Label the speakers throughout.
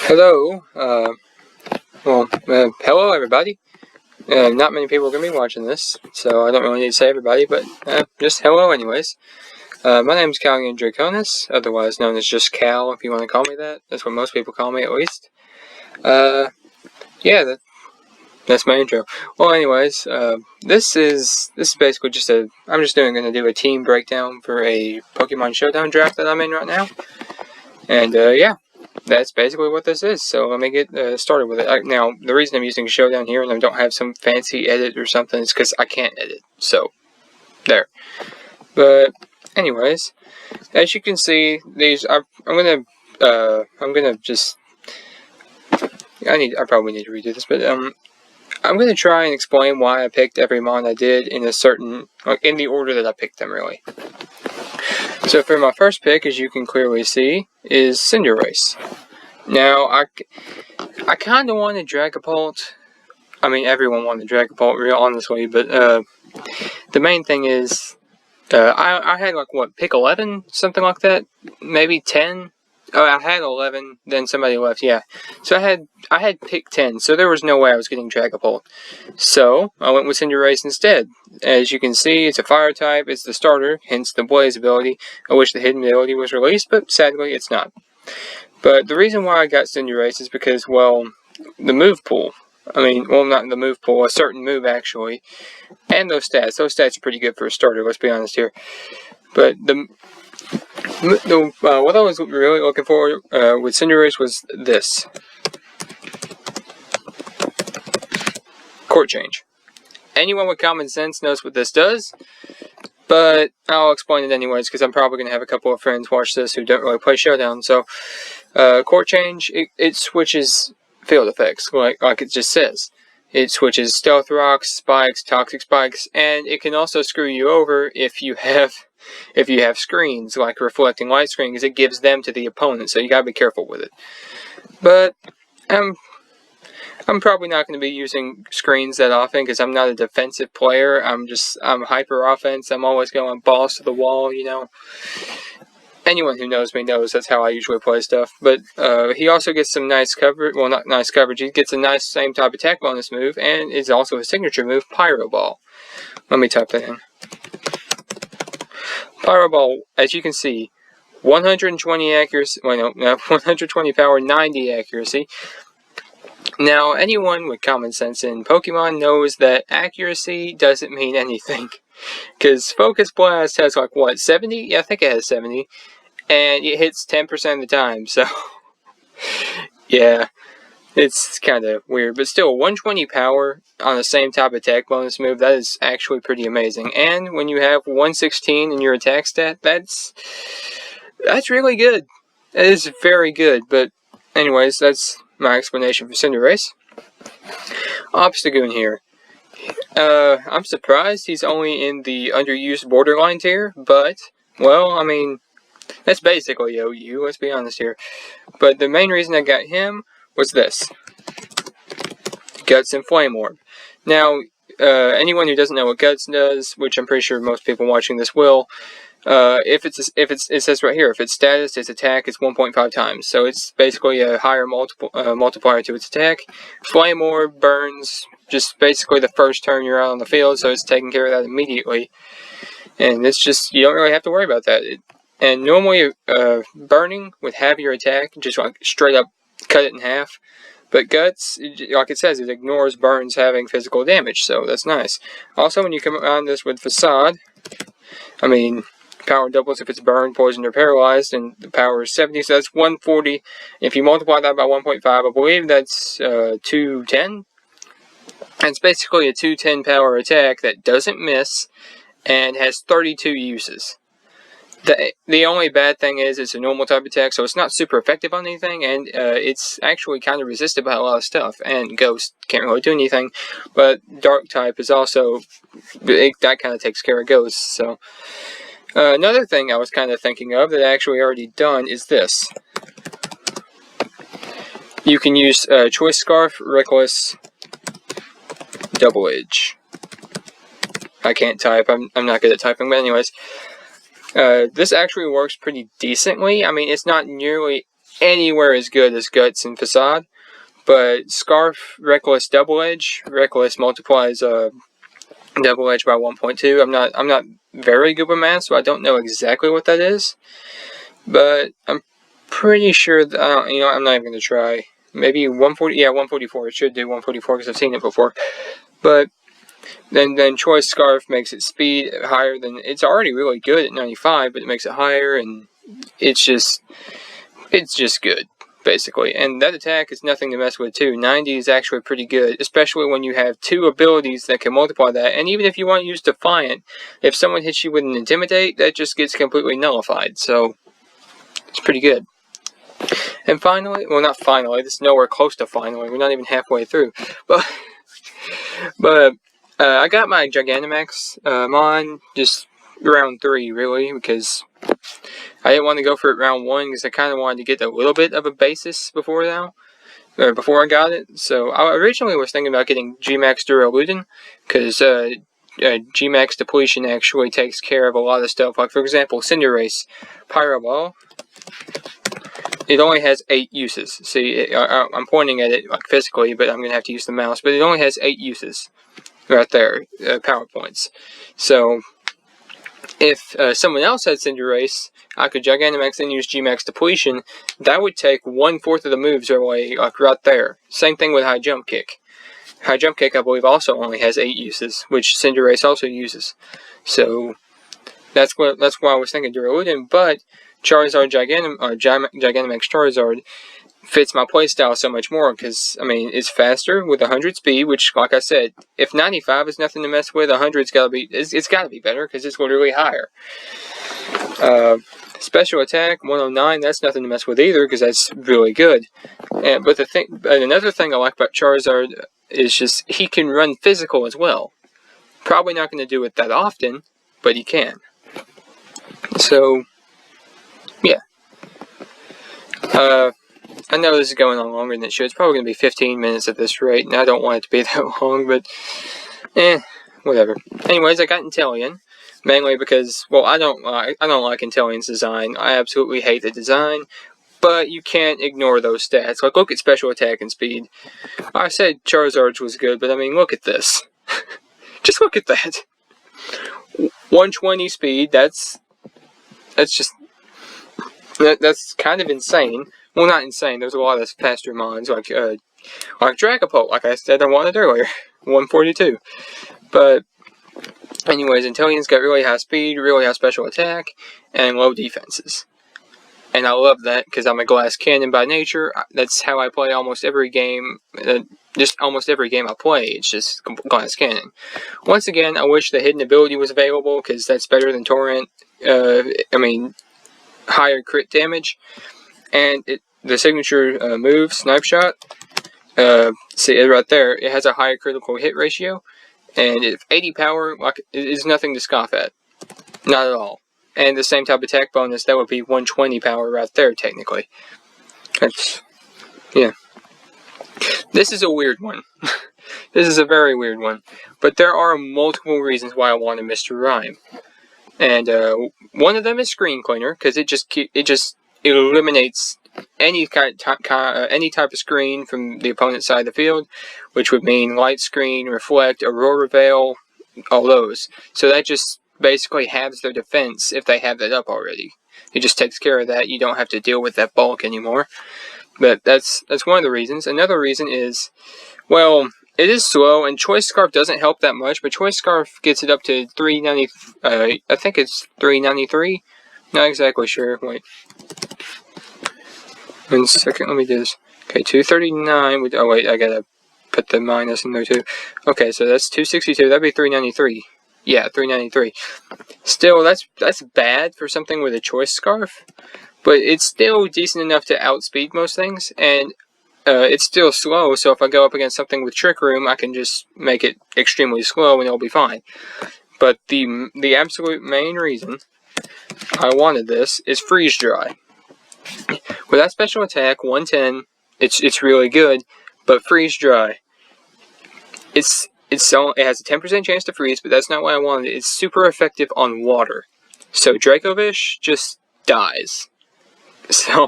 Speaker 1: Hello, hello everybody. Not many people are going to be watching this, so I don't really need to say everybody, but just hello anyways. My name is Callian Draconis, otherwise known as just Cal if you want to call me that. That's what most people call me at least. Yeah, that's my intro. Well, anyways, this is basically just I'm just going to do a team breakdown for a Pokemon Showdown draft that I'm in right now. And yeah. That's basically what this is, so let me get started with it. Now, the reason I'm using Showdown here and I don't have some fancy edit or something is because I can't edit, so, there. But, anyways, as you can see, these, I'm gonna just, I probably need to redo this, but, I'm gonna try and explain why I picked every mon I did in a certain, in the order that I picked them, really. So, for my first pick, as you can clearly see, is Cinderace. Now, I kind of wanted Dragapult. I mean, everyone wanted Dragapult, real honestly, but the main thing is, I had like, what, pick 11? Something like that? Maybe 10? Oh, I had 11, then somebody left, yeah. So I had pick 10, so there was no way I was getting Dragapult. So, I went with Cinderace instead. As you can see, it's a fire type, it's the starter, hence the Blaze ability. I wish the hidden ability was released, but sadly it's not. But the reason why I got Cinderace is because, well, the move pool. I mean, well, not the move pool, a certain move, actually. And those stats. Those stats are pretty good for a starter, let's be honest here. But what I was really looking for with Cinderace was this. Court change. Anyone with common sense knows what this does. But I'll explain it anyways, because I'm probably going to have a couple of friends watch this who don't really play Showdown. So, court change, it switches field effects, like it just says. It switches Stealth Rocks, Spikes, Toxic Spikes, and it can also screw you over if you have screens, like Reflecting Light Screen, because it gives them to the opponent, so you gotta be careful with it. But, I'm probably not going to be using screens that often because I'm not a defensive player. I'm hyper offense. I'm always going balls to the wall, you know. Anyone who knows me knows that's how I usually play stuff. But he also gets some nice coverage. Well, not nice coverage. He gets a nice same type attack bonus move, and is also his signature move, Pyro Ball. Let me type that in. Pyro Ball, as you can see, 120 accuracy. Well, no, 120 power, 90 accuracy. Now, anyone with common sense in Pokemon knows that accuracy doesn't mean anything. Because Focus Blast has like, what, 70? Yeah, I think it has 70. And it hits 10% of the time, so... yeah, it's kind of weird. But still, 120 power on the same type of attack bonus move, that is actually pretty amazing. And when you have 116 in your attack stat, that's really good. That is very good, but anyways, that's my explanation for Cinderace. Obstagoon here. I'm surprised he's only in the underused borderline tier, but, well, I mean, that's basically OU, let's be honest here. But the main reason I got him was this. Guts and Flame Orb. Now, anyone who doesn't know what Guts does, which I'm pretty sure most people watching this will, it says right here, if its status, its attack is 1.5 times. So it's basically a higher multiplier to its attack. Flame Orb burns just basically the first turn you're out on the field, so it's taking care of that immediately. And it's just, you don't really have to worry about that. And normally, burning would have your attack, just like straight up cut it in half. But Guts, like it says, it ignores burns having physical damage, so that's nice. Also, when you come around this with Facade, I mean, power doubles if it's burned, poisoned, or paralyzed, and the power is 70, so that's 140. If you multiply that by 1.5, I believe that's 210. And it's basically a 210 power attack that doesn't miss and has 32 uses. The only bad thing is it's a normal type attack, so it's not super effective on anything, and it's actually kind of resisted by a lot of stuff. And Ghost can't really do anything, but Dark type is also, that kind of takes care of Ghosts. So another thing I was kind of thinking of that I actually already done is this. You can use Choice Scarf, Reckless, Double Edge. I can't type. I'm not good at typing, but anyways. This actually works pretty decently. I mean, it's not nearly anywhere as good as Guts and Facade. But Scarf, Reckless, Double Edge. Reckless multiplies Double Edge by 1.2. I'm not very good with math, so I don't know exactly what that is. But I'm pretty sure that I'm not even gonna try. Maybe 140. Yeah, 144. It should do 144 because I've seen it before. But then Choice Scarf makes its speed higher than it's already really good at 95, but it makes it higher, and it's just good, basically. And that attack is nothing to mess with too. 90 is actually pretty good, especially when you have two abilities that can multiply that. And even if you want to use Defiant, if someone hits you with an Intimidate, that just gets completely nullified. So it's pretty good. And finally, well, not finally, this is nowhere close to finally. We're not even halfway through. But I got my Gigantamax on just round 3, really, because I didn't want to go for it round 1 because I kind of wanted to get a little bit of a basis before I got it. So I originally was thinking about getting Gmax Duraludin because Gmax Depletion actually takes care of a lot of stuff. Like, for example, Cinderace, Pyro Ball. It only has 8 uses. See, I'm pointing at it like physically, but I'm going to have to use the mouse. But it only has 8 uses right there, power points. So if someone else had Cinderace, I could Gigantamax and use Gmax Depletion. That would take 1/4 of the moves away, like right there. Same thing with High Jump Kick. High Jump Kick, I believe, also only has 8 uses, which Cinderace also uses. So that's why I was thinking Duraludin, but Charizard Gigantamax Charizard fits my playstyle so much more because, I mean, it's faster with 100 speed, which, like I said, if 95 is nothing to mess with, 100's got to be, it's got to be better because it's literally higher. Special attack 109, that's nothing to mess with either because that's really good. But another thing I like about Charizard is just he can run physical as well. Probably not going to do it that often, but he can. So yeah. I know this is going on longer than it should. It's probably going to be 15 minutes at this rate, and I don't want it to be that long, but whatever. Anyways, I got Inteleon, mainly because, well, I don't like Inteleon's design. I absolutely hate the design, but you can't ignore those stats. Like, look at special attack and speed. I said Charizard's was good, but I mean, look at this. Just look at that. 120 speed, that's kind of insane. Well, not insane. There's a lot of faster mons, like Dragapult, like I said I wanted earlier. 142. But anyways, Inteleon's got really high speed, really high special attack, and low defenses. And I love that because I'm a glass cannon by nature. That's how I play almost every game. Just almost every game I play, it's just glass cannon. Once again, I wish the hidden ability was available because that's better than Torrent. Higher crit damage. And the signature move, Snipe Shot, see it right there, it has a higher critical hit ratio, and if 80 power, like, it is nothing to scoff at. Not at all. And the same type of attack bonus, that would be 120 power right there, technically. Yeah. This is a weird one. This is a very weird one. But there are multiple reasons why I wanted Mr. Rime. And one of them is Screen Cleaner, because it eliminates any type of screen from the opponent's side of the field, which would mean Light Screen, Reflect, Aurora Veil, all those. So that just basically halves their defense if they have that up already. It just takes care of that. You don't have to deal with that bulk anymore. But that's one of the reasons. Another reason is, well, it is slow, and Choice Scarf doesn't help that much, but Choice Scarf gets it up to 390. I think it's 393. Not exactly sure. Wait. 1 second, let me do this. Okay, 239. Oh, wait, I gotta put the minus in there too. Okay, so that's 262. That'd be 393. Yeah, 393. Still, that's bad for something with a Choice Scarf, but it's still decent enough to outspeed most things, and it's still slow, so if I go up against something with Trick Room, I can just make it extremely slow and it'll be fine. But the absolute main reason I wanted this is Freeze Dry. With that special attack, 110, it's really good, but Freeze Dry, it has a 10% chance to freeze, but that's not what I wanted. It's super effective on water. So Dracovish just dies. So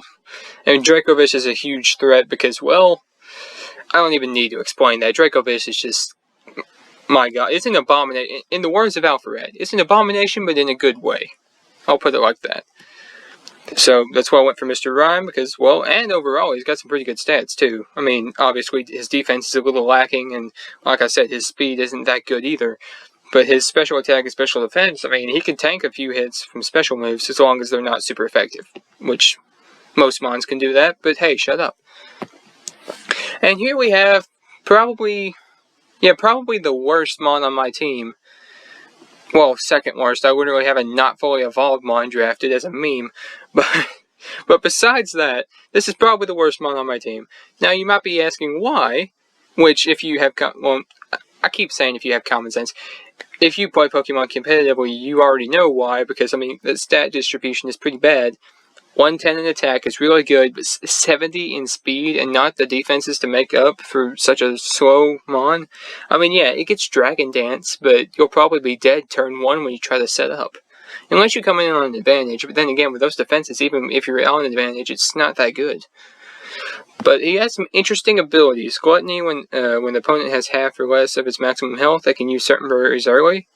Speaker 1: And Dracovish is a huge threat because, well, I don't even need to explain that. Dracovish is just, my god, it's an abomination. In the words of Alpharad, it's an abomination, but in a good way. I'll put it like that. So that's why I went for Mr. Rhyme, because, well, and overall, he's got some pretty good stats, too. I mean, obviously, his defense is a little lacking, and like I said, his speed isn't that good either. But his special attack and special defense, I mean, he can tank a few hits from special moves as long as they're not super effective. Which, most Mons can do that, but hey, shut up. And here we have probably the worst Mon on my team. Well, second worst. I literally have a not fully evolved Mon drafted as a meme. But besides that, this is probably the worst Mon on my team. Now, you might be asking why, which if you have, well, I keep saying if you have common sense. If you play Pokemon competitively, you already know why, because, I mean, the stat distribution is pretty bad. 110 in attack is really good, but 70 in speed and not the defenses to make up for such a slow Mon. I mean, yeah, it gets Dragon Dance, but you'll probably be dead turn 1 when you try to set up. Unless you come in on an advantage, but then again, with those defenses, even if you're on an advantage, it's not that good. But he has some interesting abilities. Gluttony, when the opponent has half or less of its maximum health, they can use certain berries early.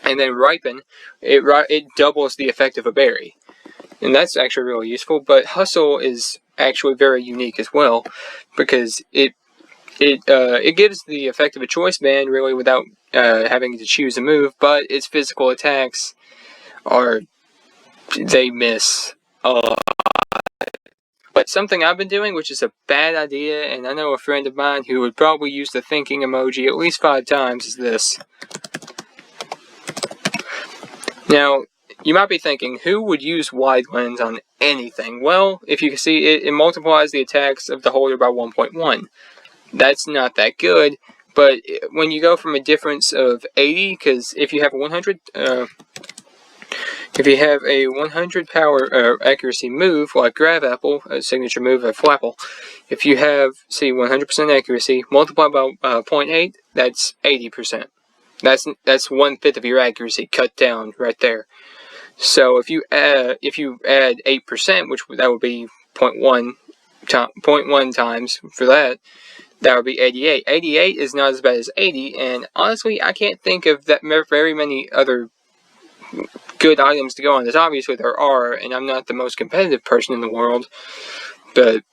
Speaker 1: And then Ripen, it doubles the effect of a berry. And that's actually really useful, but Hustle is actually very unique as well, because it gives the effect of a choice band really without having to choose a move, but its physical attacks they miss a lot. But something I've been doing, which is a bad idea, and I know a friend of mine who would probably use the thinking emoji at least 5 times, is this. Now, you might be thinking, who would use Wide Lens on anything? Well, if you can see, it multiplies the attacks of the holder by 1.1. That's not that good, but when you go from a difference of 80, because if you have a 100 power accuracy move, like Grab Apple, a signature move of Flapple, if you have, see, 100% accuracy, multiplied by 0.8, that's 80%. That's 1/5 of your accuracy cut down right there. So if you add 8%, which that would be 0.1 times for that would be 88. 88 is not as bad as 80, and honestly, I can't think of that very many other good items to go on this. Obviously, there are, and I'm not the most competitive person in the world, but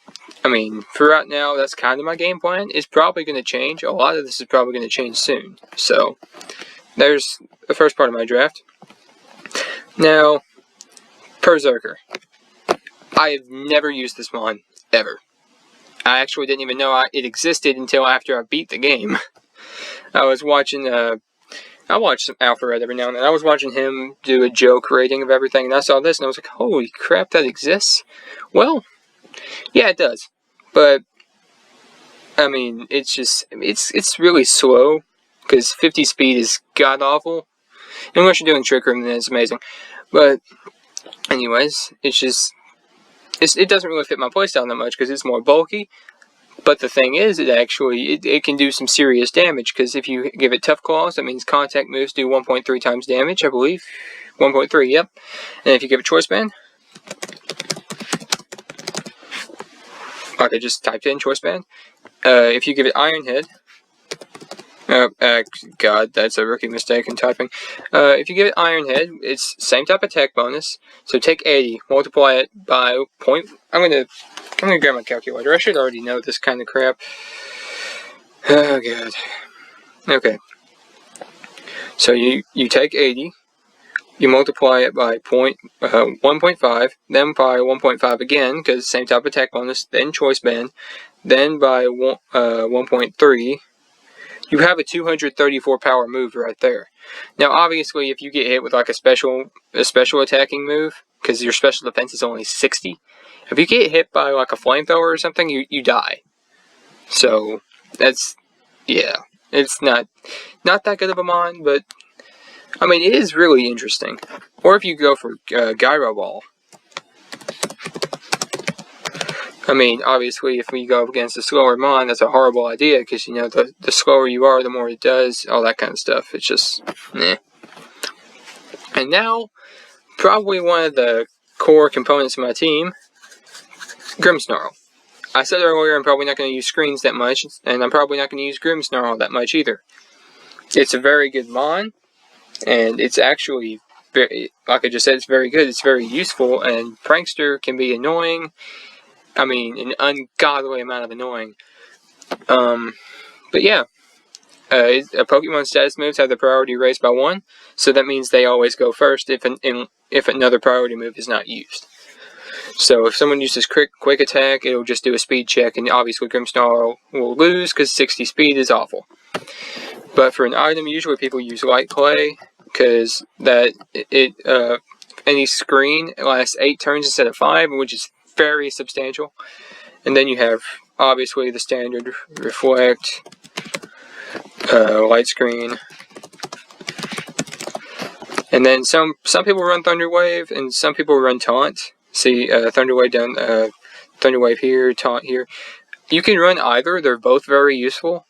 Speaker 1: I mean, for right now, that's kind of my game plan. It's probably going to change. A lot of this is probably going to change soon. So, there's the first part of my draft. Now, Berserker. I have never used this Mon, ever. I actually didn't even know it existed until after I beat the game. I was watching, I watch some Alpharad every now and then. I was watching him do a joke rating of everything, and I saw this, and I was like, holy crap, that exists? Well, yeah, it does. But, I mean, it's just, it's really slow, because 50 speed is god-awful. Unless you're doing Trick Room, then it's amazing. But, anyways, it's just, it doesn't really fit my playstyle that much, because it's more bulky. But the thing is, it can do some serious damage, because if you give it Tough Claws, that means contact moves do 1.3 times damage, I believe. 1.3, yep. And if you give it Choice Band, like I just typed in Choice Band, if you give it Iron Head, God, that's a rookie mistake in typing. If you give it Iron Head, it's same type attack bonus. So take 80, multiply it by I'm gonna grab my calculator. I should already know this kind of crap. Oh god. Okay. So you take 80, you multiply it by 1.5, then by 1.5 again, because same type attack bonus, then Choice Band, then by 1.3. You have a 234 power move right there. Now, obviously, if you get hit with like a special attacking move, because your special defense is only 60, if you get hit by like a flamethrower or something, you die. So that's, yeah, it's not that good of a Mon, but I mean, it is really interesting. Or if you go for Gyro Ball. I mean, obviously, if we go up against a slower Mon, that's a horrible idea, because, you know, the slower you are, the more it does, all that kind of stuff. It's just, meh. And now, probably one of the core components of my team, Grimmsnarl. I said earlier I'm probably not going to use screens that much, and I'm probably not going to use Grimmsnarl that much either. It's a very good mon, and it's actually, very, like I just said, it's very good. It's very useful, and Prankster can be annoying. I mean, an ungodly amount of annoying. But yeah, a Pokemon status moves have the priority raised by 1, so that means they always go first if another priority move is not used. So if someone uses quick attack, it'll just do a speed check, and obviously Grimmsnarl will lose because 60 speed is awful. But for an item, usually people use Light Clay because any screen lasts 8 turns instead of 5, which is very substantial. And then you have obviously the standard Reflect, Light Screen. And then some people run Thunder Wave, and some people run Taunt. See, Thunder Wave down, Thunder Wave here, Taunt here. You can run either; they're both very useful.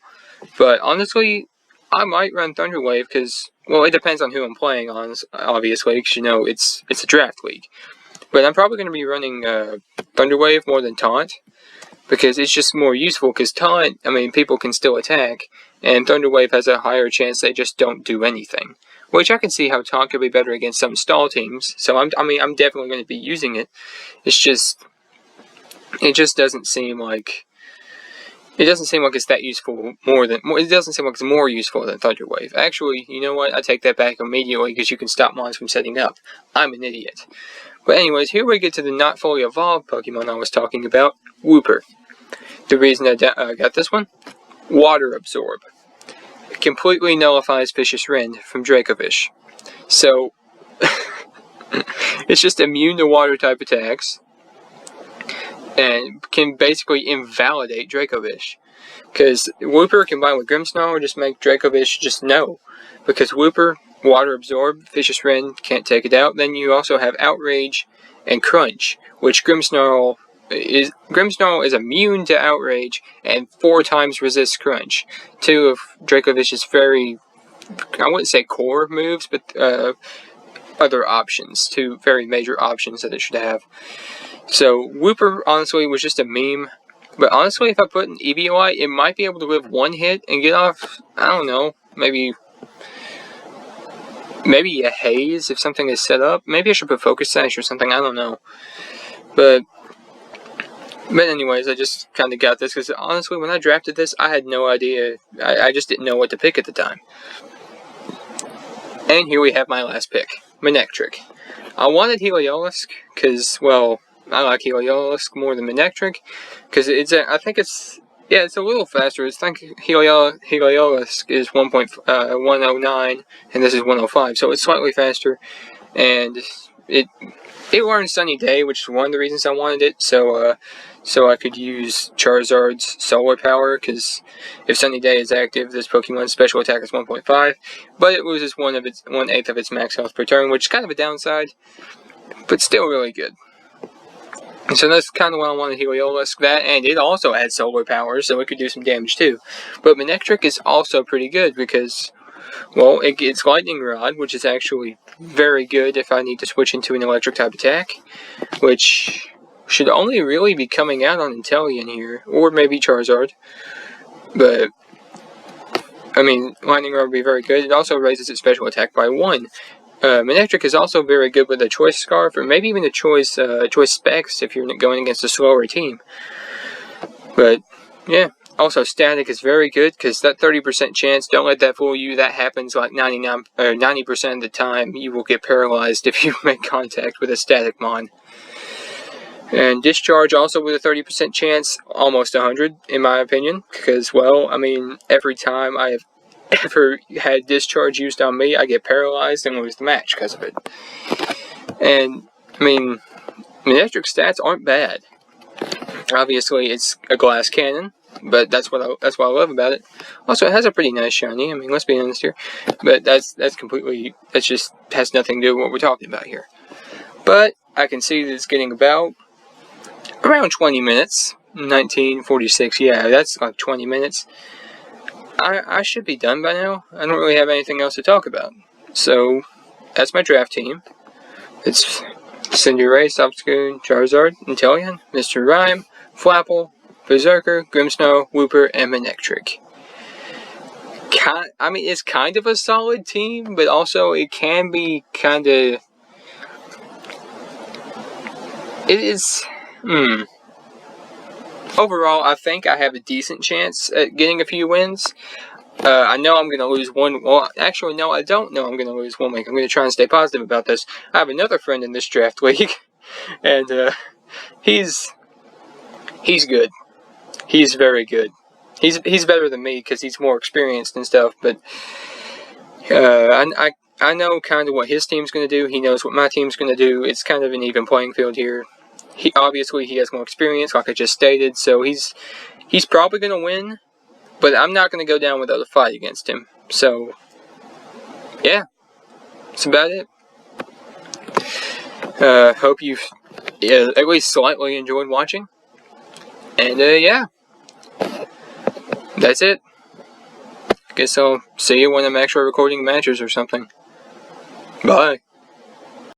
Speaker 1: But honestly, I might run Thunder Wave because, well, it depends on who I'm playing on, obviously, because you know it's a draft league. But I'm probably going to be running Thunder Wave more than Taunt because it's just more useful. Because Taunt, I mean, people can still attack, and Thunder Wave has a higher chance they just don't do anything. Which I can see how Taunt could be better against some stall teams. So I'm definitely going to be using it. It just doesn't seem like it's that useful it doesn't seem like it's more useful than Thunder Wave. Actually, you know what? I take that back immediately because you can stop mons from setting up. I'm an idiot. But anyways, here we get to the not fully evolved Pokemon I was talking about, Wooper. The reason I got this one? Water Absorb. Completely nullifies Vicious Rend from Dracovish. So, it's just immune to water type attacks, and can basically invalidate Dracovish. Because Wooper combined with Grimmsnarl just make Dracovish just no. Because Wooper, Water Absorb, Vicious Rend, can't take it out. Then you also have Outrage and Crunch, which Grimmsnarl is immune to Outrage and 4 times resists Crunch. 2 of Dracovish's very, I wouldn't say core moves, but other options. 2 very major options that it should have. So Wooper honestly was just a meme. But honestly, if I put an Eviolite, it might be able to live 1 hit and get off, I don't know, maybe a Haze if something is set up. Maybe I should put Focus Sash or something, I don't know. But anyways, I just kind of got this because honestly, when I drafted this, I had no idea. I just didn't know what to pick at the time. And here we have my last pick, Manectric. I wanted Heliolisk because, well, I like Heliolisk more than Manectric because I think it's a little faster. I think Heliolisk is 1.109 and this is 105, so it's slightly faster, and it learns Sunny Day, which is one of the reasons I wanted it, so I could use Charizard's Solar Power, because if Sunny Day is active, this Pokemon's special attack is 1.5, but it loses 1/8 of its max health per turn, which is kind of a downside, but still really good. So that's kind of what I wanted Heliolisk, that, and it also had Solar Power, so it could do some damage too. But Manectric is also pretty good because, well, it gets Lightning Rod, which is actually very good if I need to switch into an electric type attack, which should only really be coming out on Inteleon here, or maybe Charizard. But, I mean, Lightning Rod would be very good. It also raises its special attack by 1. Manectric is also very good with a Choice Scarf, or maybe even a Choice Specs if you're going against a slower team. But, yeah. Also, Static is very good, because that 30% chance, don't let that fool you, that happens like 90% of the time. You will get paralyzed if you make contact with a Static Mon. And Discharge also with a 30% chance, almost 100 in my opinion, because, well, I mean, every time I have ever had Discharge used on me, I get paralyzed and lose the match because of it. And, I mean, Manectric stats aren't bad. Obviously, it's a glass cannon, but that's what I love about it. Also, it has a pretty nice shiny. I mean, let's be honest here. But that just has nothing to do with what we're talking about here. But I can see that it's getting about around 20 minutes. 1946, yeah, that's like 20 minutes. I should be done by now. I don't really have anything else to talk about. So, that's my draft team. It's Cinderace, Obscune, Charizard, Inteleon, Mr. Rhyme, Flapple, Berserker, Grimmsnow, Wooper, and Manectric. I mean, it's kind of a solid team, but also it can be kind of... It is... Overall, I think I have a decent chance at getting a few wins. I know I'm going to lose one. Well, actually, no, I don't know I'm going to lose one week. I'm going to try and stay positive about this. I have another friend in this draft league, and he's good. He's very good. He's better than me because he's more experienced and stuff. But I know kind of what his team's going to do. He knows what my team's going to do. It's kind of an even playing field here. Obviously he has more experience, like I just stated. So he's probably going to win. But I'm not going to go down without a fight against him. So, yeah. That's about it. Hope you've at least slightly enjoyed watching. And, yeah. That's it. Guess I'll see you when I'm actually recording matches or something. Bye.